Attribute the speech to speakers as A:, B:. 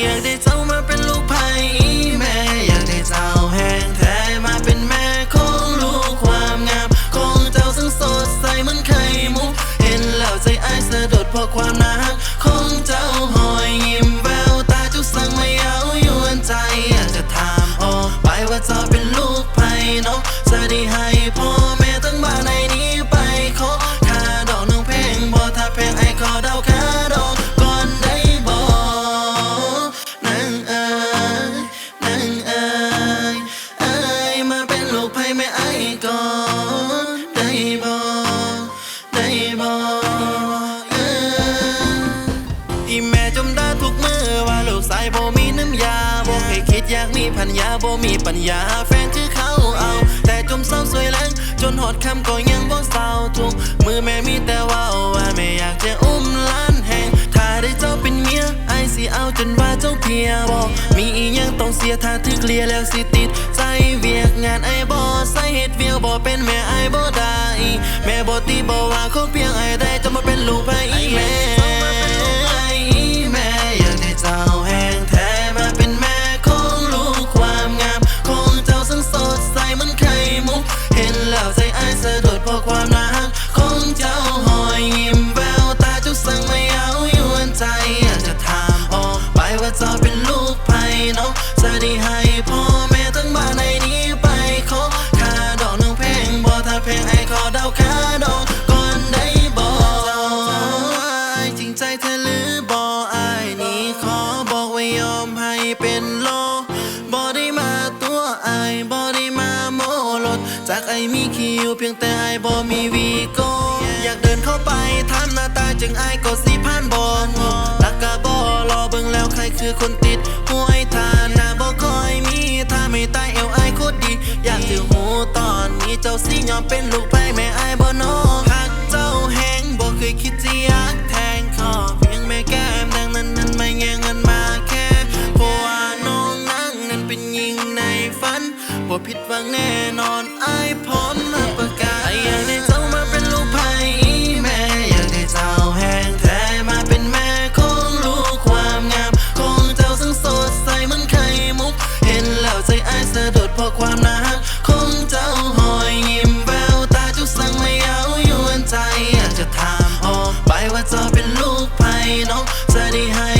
A: อยากได้เจ้ามาเป็นลูกไผ่แม่อยากได้เจ้าแห้งแท้มาเป็นแม่ของลูกความงามของเจ้าซึ่งสดใสเหมือนไข่มุกเห็นแล้วใจอ้ายสะดุดเพราะความน่ารักของเจ้าหอยยิ้มแววตาจุกสั่งไม่เอายวนใจอยากจะถามออกไปว่าเจ้าเป็นลูกไผ่เนาะจะได้ให้พ่อแม่ตั้งบ้านในนี้ไปขอค่าดอกน้องเพลงบ่ถ้าเพลงไอ้ขอเดาค่าดอกก่อนได้บ่นางเอ๋ยนางเอ๋ยเอ้ยมาเป็นลูกไผ่แม่ไอ้ก่อนได้บ่ได้บ่อีแม่จมด่าทุกมือว่าลูกสายบ่มีน้ำยาบ่เคยคิดอยากมีพันยาบ่มีปัญญาแฟนคือเขาเอาแต่จมเศร้าสวยแรงจนหอดคำก็ยังบ่เศร้าทุกมือแม่มีแต่ว่าแม่อยากจะอุ้มล้านแห่งถ้าได้เจ้าเป็นเมียไอ้สิเอาจนว่าเจ้าเพียบอกมีอีหยังต้องเสียถ้าถึกเลียแล้วสิติดใจเวียกงานไอ้บ่ใส่เฮ็ดเวียกบ่เป็นแม่ไอ้บ่ได้แม่บ่ตีบ่ว่าขอเพียงไอ้ได้จะมาเป็นลูกไผ่แม่อยากได้เจ้าแห้งแท้มาเป็นแม่ของลูกความงามของเจ้าซึ่งสดใสเหมือนไข่มุกเห็นแล้วใจอ้ายสะดุดเพราะความน่ารักของเจ้าหอยยิ้มแววตาจุกสั่งไม่เอายวนใจอยากจะถามออกไปว่าเจ้าเป็นลูกไผ่เนาะจะได้ให้พ่อแม่ทั้งบ้านในนี้ไปขอค่าดอกน้องเพลงบ่ถ้าเพลงไอ้ขอเดาค่าดอกก่อนได้บ่เจ้าจริงใจเธอหรือบ่อ้ายนี่ขอบอกว่ายอมให้เป็นโลบ่ได้มาตัวอ้ายบ่ได้มาโมรถจากไอ้มีคิวเพียงแต่ไอ้บ่มีวีโก้อยากเดินเข้าไปถามหน้าตาจึงไอ้ก็สิผ่านบ่งลักกะบ่รอเบิ่งแล้วใครคือคนติดหัวไอ้ทานหน้าบ่ค่อยมีถ้าไม่ตายเอวไอ้โคตรดีอยากถือหูตอนนี้เจ้าสิยอมเป็นลูกไผ่แม่ไอ้บ่น้องหักเจ้าแห้งบ่เคยคิดจะอยากแทงคอเพียงแม่แก้มนางนั้นไม่แย่งเงินมาแค่เพราะว่าน้องนางนั้นเป็นหญิงในฝันบ่ผิดหวังแน่นอนไอ้พร้อมรับประกันอยากได้เจ้ามาเป็นลูกไผ่แม่อยากได้เจ้าแห้งแท้มาเป็นแม่ของลูกความงามของเจ้าซึ่งสดใสเหมือนไข่มุกเห็นแล้วใจอ้ายสะดุดเพราะความน่ารักของเจ้าหอยยิ้มแววตาจุกสั่งไม่เอายวนใจอยากจะถามออกไปว่าเจ้าเป็นลูกไผ่เนาะจะได้ให้